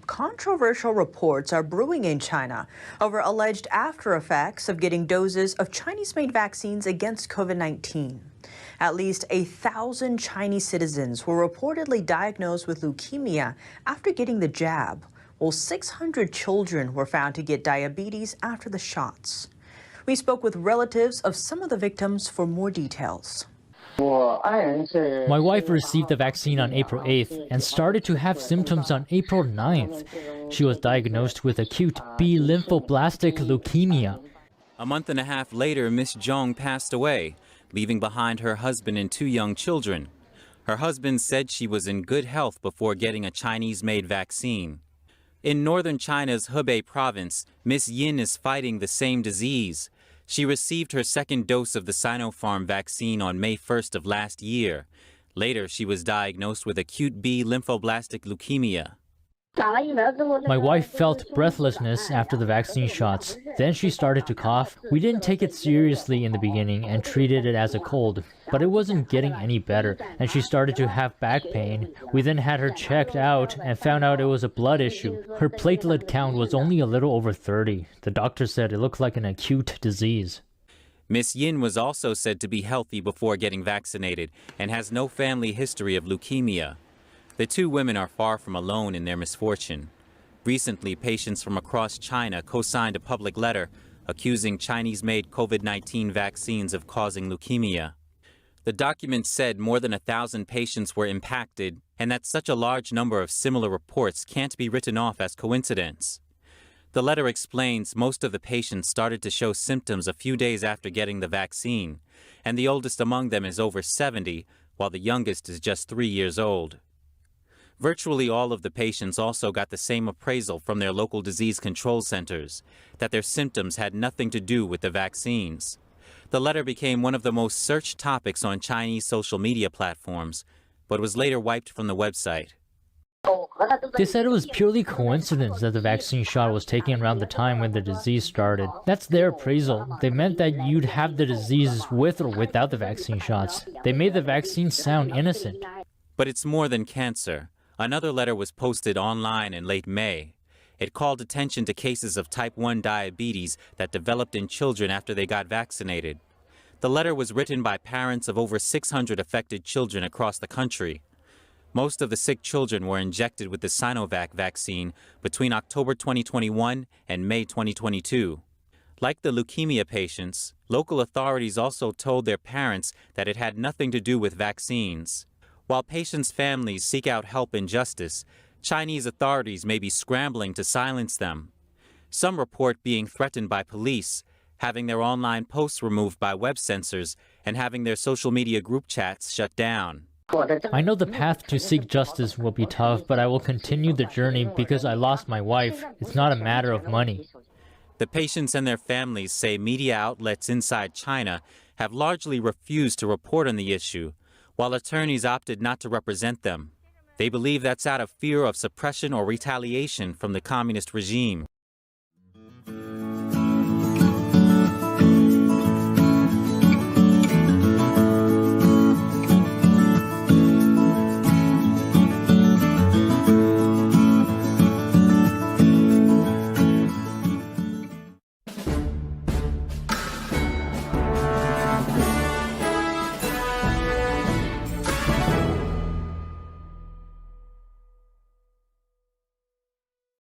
controversial reports are brewing in China over alleged after effects of getting doses of Chinese-made vaccines against COVID-19. At least 1,000 Chinese citizens were reportedly diagnosed with leukemia after getting the jab, while 600 children were found to get diabetes after the shots. We spoke with relatives of some of the victims for more details. My wife received the vaccine on April 8th and started to have symptoms on April 9th. She was diagnosed with acute B lymphoblastic leukemia. A month and a half later, Miss Zhong passed away, leaving behind her husband and 2 young children. Her husband said she was in good health before getting a Chinese-made vaccine. In northern China's Hebei province, Miss Yin is fighting the same disease. She received her second dose of the Sinopharm vaccine on May 1st of last year. Later, she was diagnosed with acute B lymphoblastic leukemia. My wife felt breathlessness after the vaccine shots. Then she started to cough. We didn't take it seriously in the beginning and treated it as a cold, but it wasn't getting any better, and she started to have back pain. We then had her checked out and found out it was a blood issue. Her platelet count was only a little over 30. The doctor said it looked like an acute disease. Miss Yin was also said to be healthy before getting vaccinated and has no family history of leukemia. The 2 women are far from alone in their misfortune. Recently, patients from across China co-signed a public letter accusing Chinese-made COVID-19 vaccines of causing leukemia. The document said more than 1,000 patients were impacted and that such a large number of similar reports can't be written off as coincidence. The letter explains most of the patients started to show symptoms a few days after getting the vaccine, and the oldest among them is over 70, while the youngest is just 3 years old. Virtually all of the patients also got the same appraisal from their local disease control centers, that their symptoms had nothing to do with the vaccines. The letter became one of the most searched topics on Chinese social media platforms, but was later wiped from the website. They said it was purely coincidence that the vaccine shot was taken around the time when the disease started. That's their appraisal. They meant that you'd have the disease with or without the vaccine shots. They made the vaccine sound innocent. But it's more than cancer. Another letter was posted online in late May. It called attention to cases of type 1 diabetes that developed in children after they got vaccinated. The letter was written by parents of over 600 affected children across the country. Most of the sick children were injected with the Sinovac vaccine between October 2021 and May 2022. Like the leukemia patients, local authorities also told their parents that it had nothing to do with vaccines. While patients' families seek out help and justice, Chinese authorities may be scrambling to silence them. Some report being threatened by police, having their online posts removed by web censors, and having their social media group chats shut down. I know the path to seek justice will be tough, but I will continue the journey because I lost my wife. It's not a matter of money. The patients and their families say media outlets inside China have largely refused to report on the issue, while attorneys opted not to represent them. They believe that's out of fear of suppression or retaliation from the communist regime.